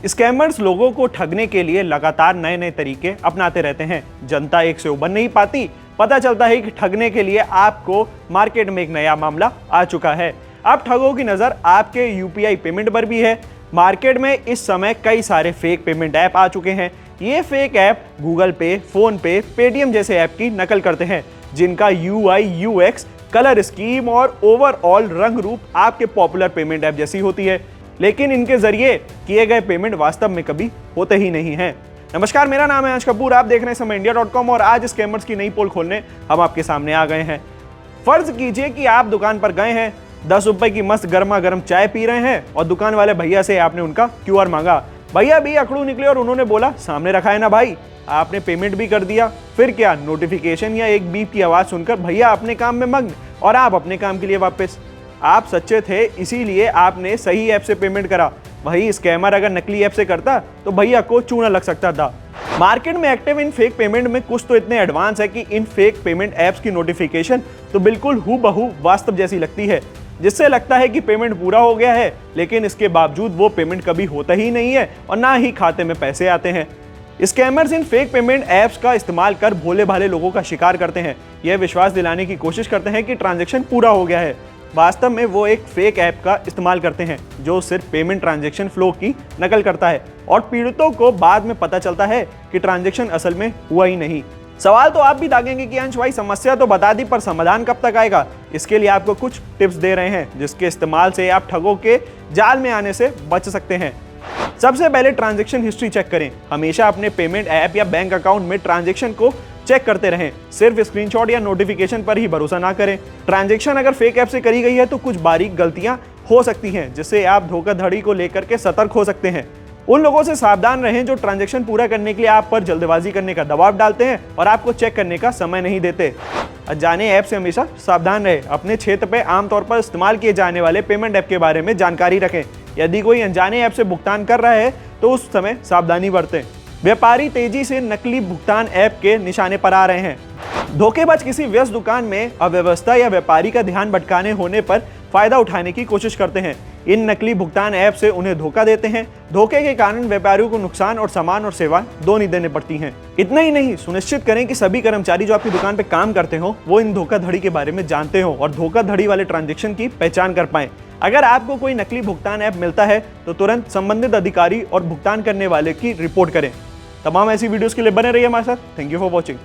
Scammers लोगों को ठगने के लिए लगातार नए नए तरीके अपनाते रहते हैं। जनता एक से उबर नहीं पाती। पता चलता है कि ठगने के लिए आपको मार्केट में एक नया मामला आ चुका है। अब ठगों की नजर आपके यूपीआई पेमेंट पर भी है। मार्केट में इस समय कई सारे फेक पेमेंट ऐप आ चुके हैं। ये फेक ऐप गूगल पे, फोन पे, पेटीएम जैसे ऐप की नकल करते हैं, जिनका यूआई, यूएक्स, कलर स्कीम और ओवरऑल रंग रूप आपके पॉपुलर पेमेंट ऐप जैसी होती है, लेकिन इनके जरिए किए गए पेमेंट वास्तव में कभी होते ही नहीं हैं। नमस्कार, मेरा नाम है अंश कपूर। आप देख रहे हैं समय इंडिया.com और आज स्कैमर्स की नई पोल खोलने हम आपके सामने आ गए हैं। फर्ज कीजिए कि आप दुकान पर गए हैं, 10 रुपए की मस्त गर्मा गर्म चाय पी रहे हैं और दुकान वाले भैया से आपने उनका क्यूआर मांगा। भैया भी अकड़ू निकले और उन्होंने बोला, सामने रखा है ना भाई। आपने पेमेंट भी कर दिया। फिर क्या, नोटिफिकेशन या एक बीप की आवाज सुनकर भैया अपने काम में मग्न और आप अपने काम के लिए वापस। आप सच्चे थे, इसीलिए आपने सही ऐप से पेमेंट करा। वही स्कैमर अगर नकली ऐप से करता तो भैया को चूना लग सकता था। मार्केट में एक्टिव इन फेक पेमेंट में कुछ तो इतने एडवांस है कि इन फेक पेमेंट ऐप्स की नोटिफिकेशन तो बिल्कुल हूबहू वास्तव जैसी लगती है, जिससे लगता है कि पेमेंट पूरा हो गया है, लेकिन इसके बावजूद वो पेमेंट कभी होता ही नहीं है और ना ही खाते में पैसे आते हैं। स्कैमर्स इन फेक पेमेंट ऐप्स का इस्तेमाल कर भोले भाले लोगों का शिकार करते हैं। यह विश्वास दिलाने की कोशिश करते हैं कि ट्रांजैक्शन पूरा हो गया है। वास्तव में वो एक फेक ऐप का इस्तेमाल करते हैं जो सिर्फ पेमेंट ट्रांजैक्शन फ्लो की नकल करता है और पीड़ितों को बाद में पता चलता है कि ट्रांजैक्शन असल में हुआ ही नहीं। सवाल तो आप भी दागेंगे कि अंश भाई, समस्या तो बता दी पर समाधान कब तक आएगा। इसके लिए आपको कुछ टिप्स दे रहे हैं जिसके इस्तेमाल से आप ठगों के जाल में आने से बच सकते हैं। सबसे पहले ट्रांजैक्शन हिस्ट्री चेक करें। हमेशा अपने पेमेंट ऐप या बैंक अकाउंट में ट्रांजैक्शन को चेक करते रहें। सिर्फ स्क्रीनशॉट या नोटिफिकेशन पर ही भरोसा ना करें। ट्रांजैक्शन अगर फेक ऐप से करी गई है तो कुछ बारीक गलतियां हो सकती हैं, जिससे आप धोखाधड़ी को लेकर के सतर्क हो सकते हैं। उन लोगों से सावधान रहें जो ट्रांजैक्शन पूरा करने के लिए आप पर जल्दबाजी करने का दबाव डालते हैं और आपको चेक करने का समय नहीं देते। अनजाने ऐप से हमेशा सावधान रहें। अपने क्षेत्र पर आमतौर पर इस्तेमाल किए जाने वाले पेमेंट ऐप के बारे में जानकारी रखें। यदि कोई अनजाने ऐप से भुगतान कर रहा है तो उस समय सावधानी बरतें। व्यापारी तेजी से नकली भुगतान ऐप के निशाने पर आ रहे हैं। धोखेबाज किसी व्यस्त दुकान में अव्यवस्था या व्यापारी का ध्यान भटकाने होने पर फायदा उठाने की कोशिश करते हैं। इन नकली भुगतान ऐप से उन्हें धोखा देते हैं। धोखे के कारण व्यापारियों को नुकसान और सामान और सेवा दोनों ही देने पड़ती हैं। इतना ही नहीं, सुनिश्चित करें कि सभी कर्मचारी जो आपकी दुकान पे काम करते हो वो इन धोखाधड़ी के बारे में जानते हो और धोखाधड़ी वाले ट्रांजैक्शन की पहचान कर पाएं। अगर आपको कोई नकली भुगतान ऐप मिलता है तो तुरंत संबंधित अधिकारी और भुगतान करने वाले की रिपोर्ट करें। तमाम ऐसी वीडियोस के लिए बने रहिए हमारे साथ। Thank you for watching.